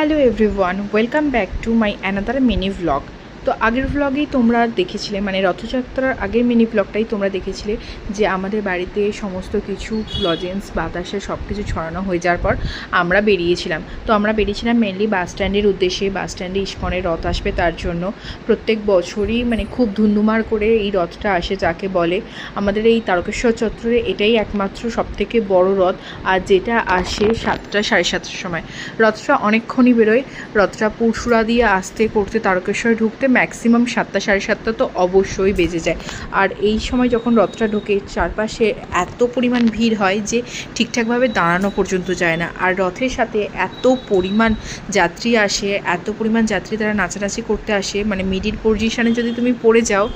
Hello everyone, welcome back to my another mini vlog. তো আগের ভ্লগেই তোমরা দেখেছিলে, মানে রথযাত্রার আগের মিনি ভ্লগটাই তোমরা দেখেছিলে যে আমাদের বাড়িতে সমস্ত কিছু লজেন্স বাতাসে সব কিছু ছড়ানো হয়ে যাওয়ার পর আমরা বেরিয়েছিলাম। তো আমরা বেরিয়েছিলাম মেনলি বাস স্ট্যান্ডের উদ্দেশ্যে। বাস স্ট্যান্ডে ইস্কনের রথ আসবে, তার জন্য প্রত্যেক বছরই মানে খুব ধুমধুমার করে এই রথটা আসে, যাকে বলে আমাদের এই তারকেশ্বর চত্বরে এটাই একমাত্র সবথেকে বড় রথ। আর যেটা আসে 7টা সাড়ে 7টার সময়। রথটা অনেকক্ষণই বেরোয়। রথটা পুরসুরা দিয়ে আসতে করতে তারকেশ্বরে ঢুকতে ম্যাক্সিমাম 7টা সাড়ে 7টা তো অবশ্যই বেজে যায়। আর এই সময় যখন রথটা ঢোকে চারপাশে এত পরিমাণ ভিড় হয় যে ঠিকঠাকভাবে দাঁড়ানো পর্যন্ত যায় না। আর রথের সাথে এত পরিমাণ যাত্রী আসে, এত পরিমাণ যাত্রী তারা নাচানাচি করতে আসে, মানে মিডিল পজিশানে যদি তুমি পড়ে যাও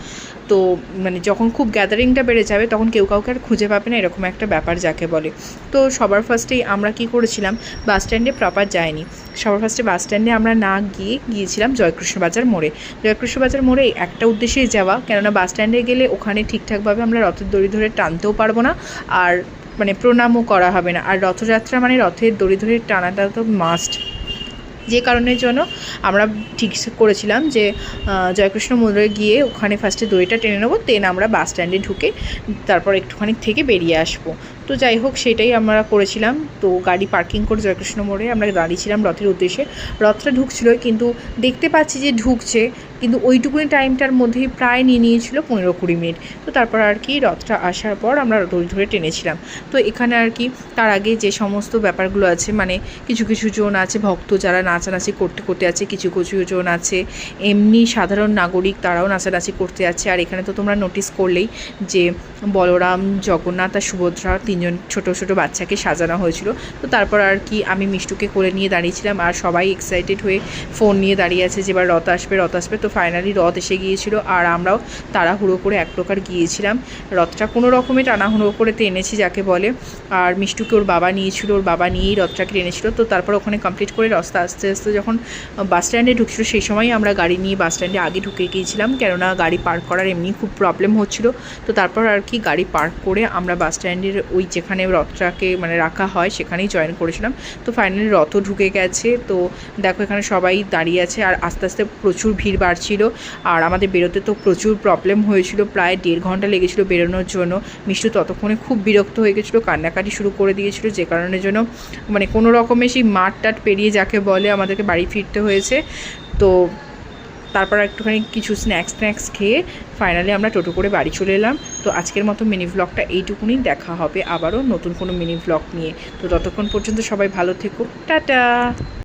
তো মানে যখন খুব গ্যাদারিংটা বেড়ে যাবে তখন কেউ কাউকে আর খুঁজে পাবে না, এরকম একটা ব্যাপার যাকে বলে। তো সবার ফার্স্টেই আমরা কি করেছিলাম, বাস স্ট্যান্ডে প্রপার যায়নি। সবার ফার্স্টে বাস স্ট্যান্ডে আমরা না গিয়েছিলাম জয়কৃষ্ণ বাজার মোড়ে। জয়কৃষ্ণ বাজার মোড়ে একটা উদ্দেশ্যেই যাওয়া, কেননা বাস স্ট্যান্ডে গেলে ওখানে ঠিকঠাকভাবে আমরা রথের দড়ি ধরে টানতেও পারবো না, আর মানে প্রণামও করা হবে না। আর রথযাত্রা মানে রথের দড়ি ধরে টানাটা তো মাস্ট। যে কারণের জন্য আমরা ঠিক করেছিলাম যে জয়কৃষ্ণ মোড়ে গিয়ে ওখানে ফার্স্টে দড়িটা টেনে নেবো, দেন আমরা বাস স্ট্যান্ডে ঢুকে তারপর একটুখানি থেকে বেরিয়ে আসবো। তো যাই হোক, সেটাই আমরা করেছিলাম। তো গাড়ি পার্কিং করে জয়কৃষ্ণ মোড়ে আমরা দাঁড়িয়েছিলাম রথের উদ্দেশ্যে। রথটা ঢুকছিল, কিন্তু দেখতে পাচ্ছি যে ঢুকছে, কিন্তু ওইটুকুনি টাইমটার মধ্যেই প্রায় নিয়েছিল 15-20 মিনিট। তো তারপর আর কি রথটা আসার পর আমরা দড়ি ধরে টেনেছিলাম। তো এখানে আর কি তার আগে যে সমস্ত ব্যাপারগুলো আছে, মানে কিছু কিছু জন আছে ভক্ত যারা নাচানাচি করতে করতে আছে, কিছু কিছু জন আছে এমনি সাধারণ নাগরিক, তারাও নাচানাচি করতে আছে। আর এখানে তো তোমরা নোটিস করলেই যে বলরাম, জগন্নাথ আর সুভদ্রা 3জন ছোটো ছোটো বাচ্চাকে সাজানো হয়েছিল। তো তারপর আর কি আমি মিষ্টুকে কোলে নিয়ে দাঁড়িয়েছিলাম, আর সবাই এক্সাইটেড হয়ে ফোন নিয়ে দাঁড়িয়ে আছে যে এবার রথ আসবে রথ আসবে। তো ফাইনালি রথ এসে গিয়েছিল, আর আমরাও তাড়াহুড়ো করে এক প্রকার গিয়েছিলাম। রথটা কোনো রকমে টানাহুড়ো করে টেনেছি যাকে বলে। আর মিষ্টুকে ওর বাবা নিয়েছিল, ওর বাবা নিয়েই রথটাকে টেনেছিল। তো তারপর ওখানে কমপ্লিট করে রাস্তা আস্তে আস্তে যখন বাস স্ট্যান্ডে ঢুকছিল, সেই সময়ই আমরা গাড়ি নিয়ে বাস স্ট্যান্ডে আগে ঢুকে গিয়েছিলাম, কেননা গাড়ি পার্ক করার এমনি খুব প্রবলেম হচ্ছিল। তো তারপর আর কি গাড়ি পার্ক করে আমরা বাস স্ট্যান্ডের ওই যেখানে রথটাকে মানে রাখা হয় সেখানেই জয়েন করেছিলাম। তো ফাইনালি রথও ঢুকে গেছে। তো দেখো এখানে সবাই দাঁড়িয়ে আছে, আর আস্তে আস্তে প্রচুর ভিড় বাড়ছিল। আর আমাদের বেরোতে তো প্রচুর প্রবলেম হয়েছিল, প্রায় 1.5 ঘন্টা লেগেছিলো বেরোনোর জন্য। মিষ্টু ততক্ষণে খুব বিরক্ত হয়ে গেছিলো, কান্নাকাটি শুরু করে দিয়েছিল, যে কারণের জন্য মানে কোনো রকমে সেই মাঠ টাট পেরিয়ে যাকে বলে আমাদেরকে বাড়ি ফিরতে হয়েছে। তো তারপর একটুখানি কিছু স্ন্যাক্স খেয়ে ফাইনালি আমরা টোটো করে বাড়ি চলে এলাম। তো আজকের মতো মিনি ভ্লগটা এইটুকুনি, দেখা হবে আবারও নতুন কোনো মিনি ভ্লগ নিয়ে। তো ততক্ষণ পর্যন্ত সবাই ভালো থেকো, টাটা।